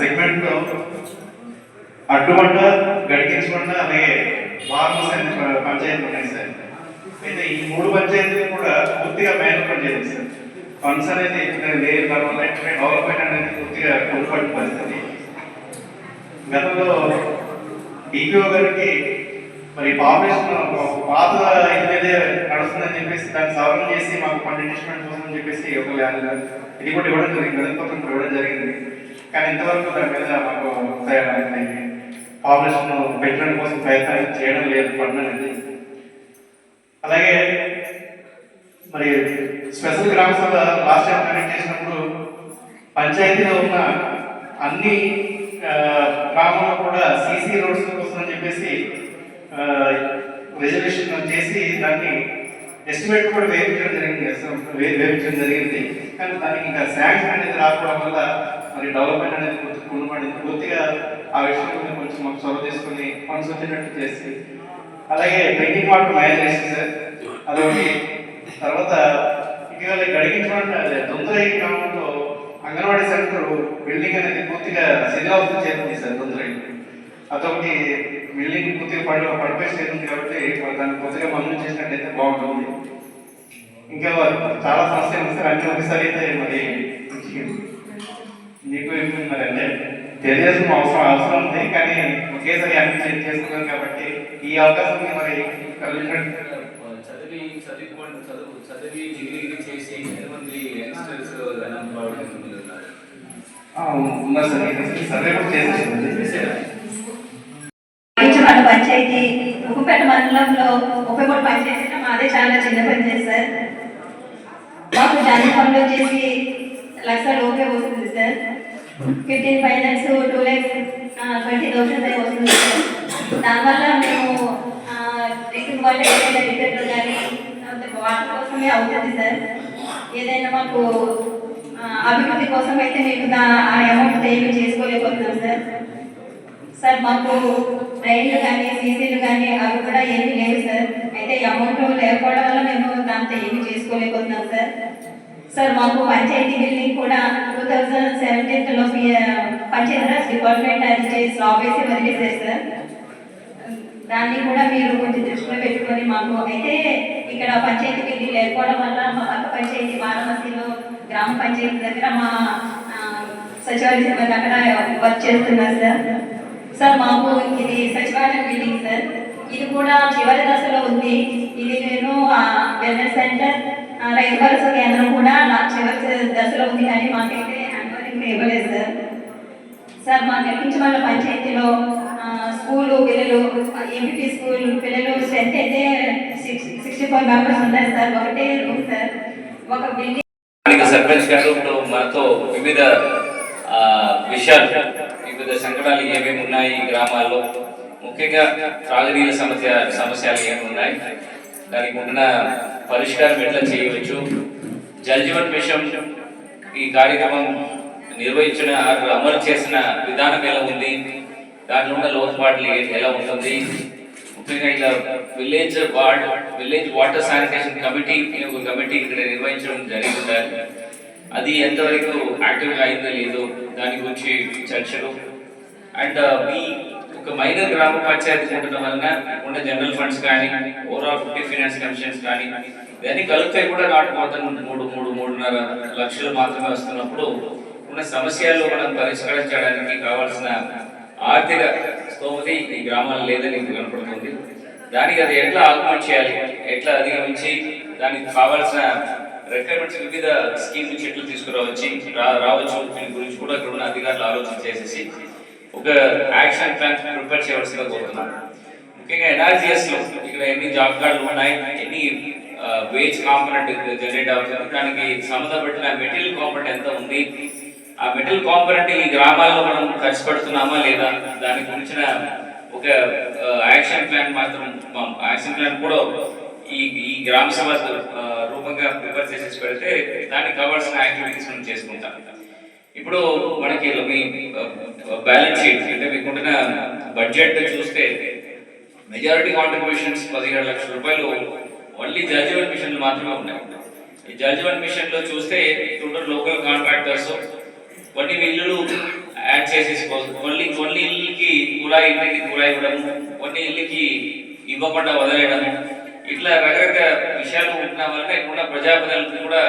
సెగ్మెంట్లో అడ్డుబండ, గడిగించబండ, అలాగే వార్మస్ అనే పంచాయతీలు ఉన్నాయి సార్. అయితే ఈ 3 పంచాయతీలు కూడా పూర్తిగా మేలు పంచాయతీ సార్. ఫండ్స్ అనేది లేదు, దానివల్ల ఏంటంటే డెవలప్మెంట్ అనేది పూర్తిగా కోల్పడిన పరిస్థితి. గతంలో డిపిఓ గారికి మరి పాపులేషన్ పాత ఇదైతే నడుస్తుందని చెప్పేసి దాన్ని సవరణ చేసి మాకు ఫండ్ ఇన్వెస్ట్మెంట్ కోసం అని చెప్పేసి ఒక ఇది కూడా ఇవ్వడం జరిగింది, గతంలో ఇవ్వడం జరిగింది. కానీ ఇంతవరకు దాని మీద మాకు పాపులేషన్ పెంచడం కోసం ప్రయత్నం చేయడం లేదు ఫండ్ అనేది. అలాగే మరి స్పెషల్ గ్రామ సభ లాస్ట్ టైం కండక్ట్ చేసినప్పుడు పంచాయతీలో ఉన్న అన్ని గ్రామంలో కూడా సీసీ రోడ్స్ కోసం అని చెప్పేసి రిజర్వేషన్ చేసి దాన్ని ఎస్టిమేట్ కూడా వేయించడం జరిగింది. కానీ దానికి ఇంకా శాంక్షన్ అనేది రాకపోవడం వల్ల మరి డెవలప్మెంట్ అనేది కుంటుపడింది. పూర్తిగా ఆ విషయంలో కొంచెం మాకు చొరవ తీసుకుని ఫండ్స్ వచ్చేటట్టు చేసి, అలాగే డ్రింకింగ్ వాటర్ మైలేషన్ సార్ అదొకటి. తర్వాత ఇటీవల గడిగించడం దొంతరై గ్రామంలో అంగన్వాడీ సెంటర్ బిల్డింగ్ అనేది పూర్తిగా శిథిలావస్థ చేరుతుంది సార్. దొంతరై అదొకటి బిల్డింగ్ పూర్తిగా పడిపోయి చేరుతుంది కాబట్టి దాన్ని పూర్తిగా మంజూరు చేసినట్టయితే బాగుంటుంది. ఇంకా చాలా సమస్యలు ఉంది సార్. అన్ని ఒకసారి అయితే మరి మీకు మరి అంటే తెలియజేసిన అవసరం ఉంది, కానీ ఒకేసారి అన్ని చేస్తున్నాం కాబట్టి ఈ అవకాశం మరి చదివి డిగ్రీ చేసి ఎంతమంది యంగ్స్టర్స్ ఉన్నారు సార్. సర్వే కూడా చేసేసారు. పంచాయతీ ఉప్పుపేట మండలంలో 33 పంచాయతీలో మాదే చాలా చిన్న పంచాయతీ సార్. మాకు దాని పనులు వచ్చేసి 1,00,000 లోపే వస్తుంది సార్. 15 ఫైనాన్స్ 2,20,000 వస్తుంది సార్. దానివల్ల మేము డ్రింకింగ్ వాటర్ ఏదైనా రిపేర్లు కానీ వాటర్ కోసమే అవుతుంది సార్. ఏదైనా మాకు అభివృద్ధి కోసం అయితే మీకు ఆ అమౌంట్ ఏమి చేసుకోలేకపోతున్నాం సార్. సార్ మాకు రైళ్లు కానీ సీసీలు కానీ అవి కూడా ఏమీ లేవు సార్. అయితే ఈ అమౌంట్ లేకపోవడం వల్ల మేము దాంతో ఏమీ చేసుకోలేకపోతున్నాం సార్. సార్ మాకు పంచాయతీ బిల్డింగ్ కూడా 2017లో పంచాయతీరాజ్ డిపార్ట్మెంట్ అది స్లాబ్ వేసి వదిలేశారు సార్. దాన్ని కూడా మీరు కొంచెం దృష్టిలో పెట్టుకొని మాకు అయితే ఇక్కడ పంచాయతీ బిల్డింగ్ లేకపోవడం వల్ల మా పక్క పంచాయతీ వారణాసిలో గ్రామ పంచాయతీ దగ్గర మా సచివాలయ సిబ్బంది అక్కడ వర్క్ చేస్తున్నారు సార్. సార్ మాకు ఇది సచివాలయం బిల్డింగ్ సార్. ఇది కూడా చివరి దశలో ఉంది. ఇది నేను వెల్నెస్ సెంటర్ రైతు భరోసా కేంద్రం కూడా చివరి దశలో ఉంది, కానీ మాకైతే హ్యాండ్ ఓవరింగ్ ఇవ్వలేదు సార్. సార్ మా నెక్కించమల్ల పంచాయతీలో స్కూలు పిల్లలు ఎంపీపీ స్కూల్ పిల్లలు స్ట్రెంత్ అయితే 64 మెంబర్స్ ఉన్నారు సార్. ఒకటే రూమ్ సార్. ఒక బిల్డింగ్ సర్పంచ్ గారు మనతో వివిధ విషయాలు, వివిధ సంఘటనలు ఏమేమి ఉన్నాయి ఈ గ్రామాల్లో, ముఖ్యంగా త్రాగునీళ్ళ సమస్యలు ఏమి ఉన్నాయి, దానికి ఉన్న పరిష్కారం ఎట్లా చేయవచ్చు, జల్ జీవన్ మిషన్ ఈ కార్యక్రమం నిర్వహించిన అమలు చేసిన విధానం ఎలా ఉంది, దాంట్లో ఉన్న లోటుపాట్లు ఎలా ఉంటుంది, ముఖ్యంగా ఇలా విలేజ్ వాటర్ శానిటేషన్ కమిటీ ఒక కమిటీ ఇక్కడ నిర్వహించడం జరిగింది. అది ఎంతవరకు యాక్టివ్గా అయిందో లేదో దాని గురించి చర్చలు. అండ్ మీ ఒక మైనర్ గ్రామ పంచాయతీ ఉండటం వలన ఉన్న జనరల్ ఫండ్స్ కానీ ఓవరాల్ 50 ఫైనాన్స్ కమిషన్స్ కానీ ఇవన్నీ కలిపితే కూడా నాట్ మోర్ దెన్ 3.5 లక్షలు మాత్రమే వస్తున్నప్పుడు ఉన్న సమస్యలు మనం పరిష్కరించడానికి కావాల్సిన ఆర్థిక స్తోమత ఈ గ్రామాలు లేదని కనపడుతుంది. దానికి అది ఎట్లా ఆగ్మెంట్ చేయాలి, ఎట్లా అధిగమించి దానికి కావాల్సిన రిక్వైర్మెంట్స్ వివిధ స్కీమ్ నుంచి ఎట్లా తీసుకురావచ్చు దీని గురించి కూడా ఇక్కడ ఉన్న అధికారులు ఆలోచన చేసేసి ఒక యాక్షన్ ప్లాన్ ప్రిపేర్ చేయవలసిందిగా కోరుతున్నాను. ముఖ్యంగా NRGS లో ఇక్కడ ఎన్ని జాబ్ కార్డులు ఉన్నాయి, ఎన్ని వేజ్ కాంపనెంట్ జనరేట్ అవుతుంది, దానికి సంబంధపడిన మెటీరియల్ కాంపనెంట్ ఎంత ఉంది, ఆ మెటీరియల్ కాంపనెంట్ ఈ గ్రామాల్లో మనం ఖర్చు పెడుతున్నామా లేదా, దాని గురించిన ఒక యాక్షన్ ప్లాన్ యాక్షన్ ప్లాన్ కూడా ఈ గ్రామ సభ రూపంగా ప్రిపేర్ చేసేసి పెడితే దానికి కావాల్సిన యాక్టివిటీస్ మనం చేసుకుంటాం. ఇప్పుడు మనకి బ్యాలెన్స్ షీట్ అంటే మీకుంటున్న బడ్జెట్ చూస్తే మెజారిటీ కాంట్రిబ్యూషన్స్ 17 లక్షల రూపాయలు ఓన్లీ జల్ జీవన్ మిషన్లు మాత్రమే ఉన్నాయి. ఈ జల్ జీవన్ మిషన్ లో చూస్తే టోటల్ లోకల్ కాంట్రాక్టర్స్ కొన్ని ఇల్లులు యాడ్ ప్లాన్ చేసేసి కొన్ని ఇళ్ళకి కుళాయి ఇంటికి కుళాయి ఇవ్వడము, కొన్ని ఇళ్ళకి ఇవ్వకుండా వదిలేయడము, ఇట్లా రకరకాల విషయాలు ఉంటున్న వల్ల ఇక్కడ ప్రజాప్రతినిధులకు కూడా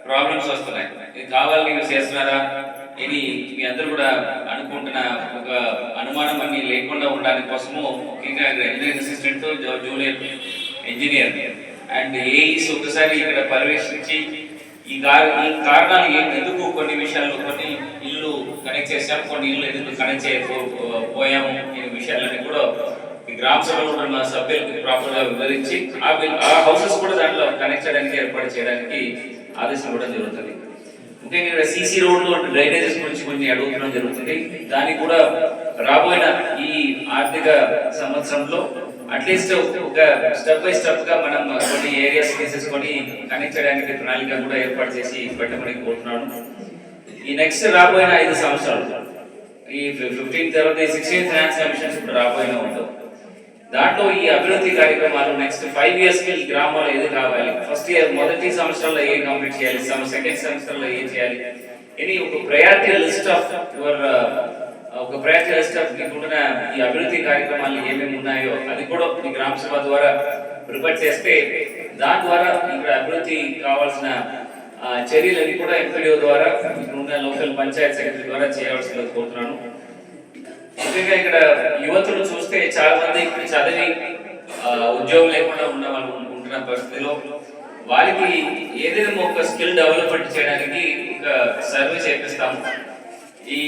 ప్రాబ్లమ్స్ వస్తున్నాయి. ఇది కావాలని మీరు చేస్తున్నారా ఇది మీ అందరూ కూడా అనుకుంటున్న ఒక అనుమానం అన్ని లేకుండా ఉండడానికి కోసము ముఖ్యంగా engineering assistant, junior engineer and AEs ఒకసారి ఇక్కడ పర్యవేక్షించి ఈ కారణాలు ఎందుకు కొన్ని విషయాల్లో కొన్ని ఇల్లు కనెక్ట్ చేశాము, కొన్ని ఇల్లు ఎందుకు కనెక్ట్ చేయకపోయాము ఈ విషయాలన్నీ కూడా ఈ గ్రామ సభలో ఉన్న సభ్యులకు ప్రాపర్ గా వివరించి ఆ హౌసెస్ కూడా దాంట్లో కనెక్ట్ చేయడానికి ఏర్పాటు చేయడానికి ఆదేశం ఇవ్వడం జరుగుతుంది. ముఖ్యంగా ఇక్కడ సీసీ రోడ్లు డ్రైనేజెస్ గురించి కొన్ని అడుగుతడం జరుగుతుంది. దానికి కూడా రాబోయిన ఈ ఆర్థిక సంవత్సరంలో అట్లీస్ట్ ఒక స్టెప్ బై స్టెప్ గా మనం కొన్ని ఏరియాస్ తీసేసుకొని కనెక్ట్ చేయడానికి ప్రణాళిక కూడా ఏర్పాటు చేసి పెట్టమని కోరుతున్నాను. ఈ నెక్స్ట్ రాబోయిన 5 సంవత్సరాలు ఈ 15 తర్వాత 16 ఫైనాన్స్ కమిషన్స్ ఇప్పుడు రాబోయిన ఉండవు. దాంట్లో ఈ అభివృద్ధి కార్యక్రమాలు నెక్స్ట్ 5 years కి ఈ గ్రామాల్లో ఏది కావాలి, ఫస్ట్ ఇయర్ మొదటి సంవత్సరంలో ఏం కంప్లీట్ చేయాలి, సెకండ్ సంవత్సరంలో ఏం చేయాలి ఇది ఒక ప్రయారిటీ లిస్ట్ ఆఫ్ మీకున్న ఈ అభివృద్ధి కార్యక్రమాలు ఏమేమి ఉన్నాయో అది కూడా ఈ గ్రామ సభ ద్వారా ప్రిపేర్ చేస్తే దాని ద్వారా ఇక్కడ అభివృద్ధి కావాల్సిన చర్యలన్నీ కూడా ఎంపీడీఓ ద్వారా ఇక్కడ ఉన్న లోకల్ పంచాయత్ సెక్రటరీ ద్వారా చేయాల్సిందిగా కోరుతున్నాను. ముఖ్యంగా ఇక్కడ యువతులు చూస్తే చాలా మంది ఇప్పుడు చదివి ఉద్యోగం లేకుండా ఉన్న వాళ్ళు ఉంటున్న పరిస్థితిలో వారికి ఏదైనా ఒక స్కిల్ డెవలప్మెంట్ చేయడానికి ఒక సర్వే చేపిస్తాము. ఈ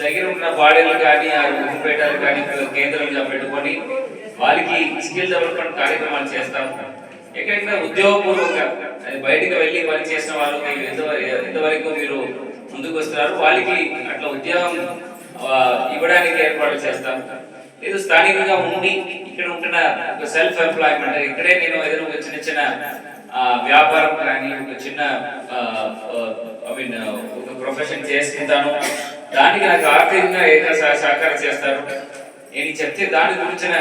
దగ్గర ఉన్న బాడీలు కానీ ఆ గుంపేటలు కానీ కేంద్రంగా పెట్టుకొని వారికి స్కిల్ డెవలప్మెంట్ కార్యక్రమాలు చేస్తాము. ఎక్కడైనా ఉద్యోగపూర్వకంగా అది బయటకు వెళ్ళి పని చేసిన వాళ్ళకి ఎంతవరకు మీరు ముందుకు వస్తున్నారు వాళ్ళకి అట్లా ఉద్యోగం ఇవ్వడానికి ఏర్పాటు చేస్తాం. లేదు స్థానికంగా ఉండి ఇక్కడ ఉంటున్న ఒక సెల్ఫ్ ఎంప్లాయ్మెంట్ ఇక్కడే నేను ఏదైనా ఒక చిన్న వ్యాపారం కానీ ఒక చిన్న ఒక ప్రొఫెషన్ చేసుకుంటాను, దానికి నాకు ఆర్థికంగా ఏదైనా సహకారం చేస్తారు నేను చెప్తే దాని గురించిన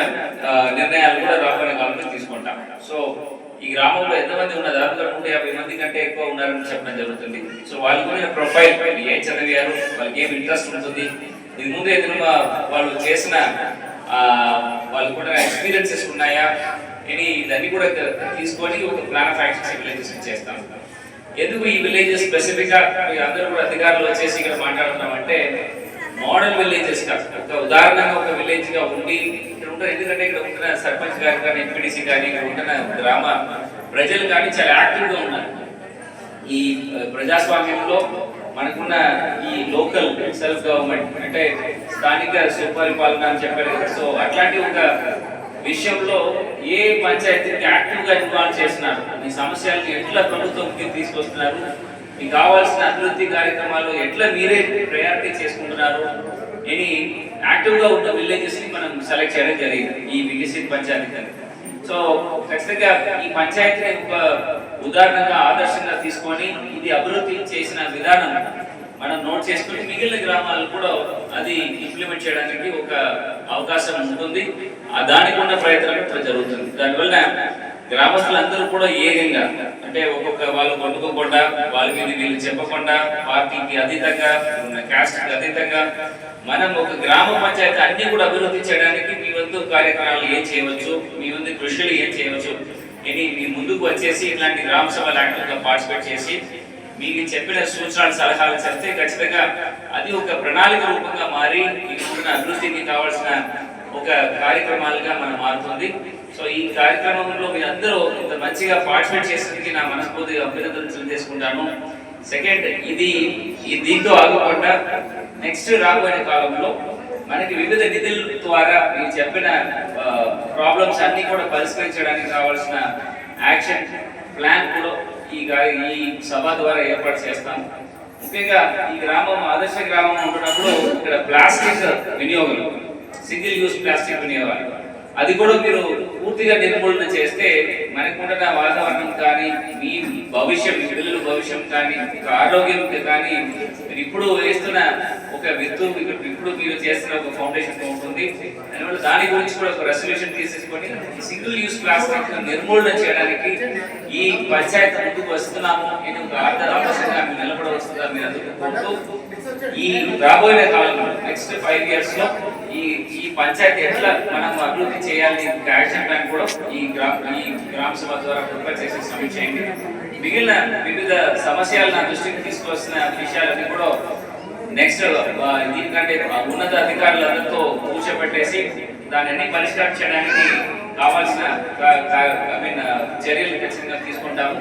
నిర్ణయాలు కూడా రాబోయే కాలంలో తీసుకుంటాం. సో ఈ గ్రామంలో ఎంతమంది ఉన్నారు, దాదాపు 150 మంది కంటే ఎక్కువ ఉన్నారని చెప్పడం జరుగుతుంది. సో వాళ్ళ గురించి ప్రొఫైల్ ఏం చదివారు, వాళ్ళకి ఏం ఇంట్రెస్ట్ ఉంటుంది, ఇది ముందు ఏదైనా వాళ్ళు చేసిన వాళ్ళు కూడా ఎక్స్పీరియన్సెస్ ఉన్నాయా ఇదన్నీ కూడా తీసుకొని ఒక ప్లాన్ ఆఫ్ యాక్షన్ విలేజెస్ చేస్తాం. ఎందుకు ఈ విలేజెస్ స్పెసిఫిక్ గా అందరూ కూడా అధికారులు వచ్చేసి ఇక్కడ మాట్లాడుతున్నామంటే మోడల్ విలేజెస్ గా ఒక ఉదాహరణగా ఒక విలేజ్ గా ఉండి ఇక్కడ ఉంటారు. ఎందుకంటే ఇక్కడ ఉంటున్న సర్పంచ్ గారు కానీ ఎంపీడీసీ కానీ ఇక్కడ ఉంటున్న గ్రామ ప్రజలు కానీ చాలా యాక్టివ్ గా ఉన్నారు. ఈ ప్రజాస్వామ్యంలో మనకున్న ఈ లోకల్ సెల్ఫ్ గవర్నమెంట్ అంటే స్థానిక సుపరిపాలన అని చెప్పారు. సో అట్లాంటి ఒక విషయంలో ఏ పంచాయతీకి యాక్టివ్ గా ఇన్వాల్వ్ చేస్తున్నారు, ఈ సమస్యలను ఎట్లా ప్రభుత్వంకి తీసుకొస్తున్నారు, మీకు కావాల్సిన అభివృద్ధి కార్యక్రమాలు ఎట్లా మీరే ప్రయారిటీ చేసుకుంటున్నారు అని యాక్టివ్ గా ఉన్న విలేజెస్ ని మనం సెలెక్ట్ చేయడం జరిగింది ఈ వికసిత పంచాయతీ. సో ఖచ్చితంగా ఈ పంచాయతీని ఒక ఉదాహరణగా ఆదర్శంగా తీసుకొని ఇది అభివృద్ధి చేసిన విధానం మనం నోట్ చేసుకుని మిగిలిన గ్రామాలు కూడా అది ఇంప్లిమెంట్ చేయడానికి ఒక అవకాశం ఉంటుంది. దానికి ఉన్న ప్రయత్నం కూడా జరుగుతుంది. దానివల్ల గ్రామస్తులందరూ కూడా ఏకంగా అంటే ఒక్కొక్క వాళ్ళు కొనుక్కోకుండా వాళ్ళకి వీళ్ళు చెప్పకుండా పార్టీకి అతీతంగా క్యాస్ట్కి అతీతంగా మనం ఒక గ్రామ పంచాయతీ అన్ని కూడా అభివృద్ధి చేయడానికి మీ వంతు కార్యక్రమాలు ఏం చేయవచ్చు, మీ వంతు కృషులు ఏం చేయవచ్చు అని మీ ముందుకు వచ్చేసి ఇట్లాంటి గ్రామ సభలు యాక్టివ్గా పార్టిసిపేట్ చేసి మీకు చెప్పిన సూచనలు సలహాలు చేస్తే ఖచ్చితంగా అది ఒక ప్రణాళిక రూపంగా మారి ఇప్పుడున్న అభివృద్ధికి కావాల్సిన ఒక కార్యక్రమాలుగా మనం మారుతుంది. సో ఈ కార్యక్రమంలో మీరందరూ ఇంత మంచిగా పార్టిసిపేట్ చేసేందుకు నా మనస్ఫూర్తిగా అభినందనలు తెలియజేసుకుంటాను. సెకండ్ ఇది దీంతో ఆగకుండా నెక్స్ట్ రాబోయే కాలంలో మనకి వివిధ నిధుల ద్వారా మీరు చెప్పిన ప్రాబ్లమ్స్ అన్ని కూడా పరిష్కరించడానికి కావాల్సిన యాక్షన్ ప్లాన్ కూడా ఈ సభ ద్వారా ఏర్పాటు చేస్తాం. ముఖ్యంగా ఈ గ్రామం ఆదర్శ గ్రామం ఉంటున్నప్పుడు ఇక్కడ ప్లాస్టిక్ వినియోగం, సింగిల్ యూజ్ ప్లాస్టిక్ వినియోగాలు అది కూడా మీరు పూర్తిగా నిర్మూలన చేస్తే మనకుంటున్న వాతావరణం కానీ మీ భవిష్యం మీ పిల్లల భవిష్యం కానీ మీకు ఆరోగ్యం కానీ మీరు ఇప్పుడు వేస్తున్న ఒక విత్తు ఇప్పుడు మీరు చేస్తున్న ఒక ఫౌండేషన్ ఉంటుంది దానివల్ల దాని గురించి కూడా ఒక రెసల్యూషన్ తీసేసుకొని సింగిల్ యూస్ ప్లాస్టిక్ నిర్మూలన చేయడానికి ఈ పంచాయతీ ముందుకు వస్తున్నాము నేను ఒక ఆదర్శంగా మీరు నిలబడవస్తుందా మీరు అందుకుంటూ ఈ రాబోయే కాలంలో నెక్స్ట్ 5 years లో ఈ పంచాయతీ ఎట్లా మనం అభివృద్ధి చేయాలి యాక్షన్ ప్లాన్ కూడా ఈ గ్రామ సభ ద్వారా ప్రిపేర్ చేసి సబ్మిట్ చేయండి. మిగిలిన వివిధ సమస్యలు నా దృష్టికి తీసుకొస్తున్న విషయాలన్నీ కూడా నెక్స్ట్ దీనికంటే ఉన్నత అధికారులందరితో కూర్చోబెట్టేసి దాన్ని పరిష్కరించడానికి కావాల్సిన చర్యలు ఖచ్చితంగా తీసుకుంటాము.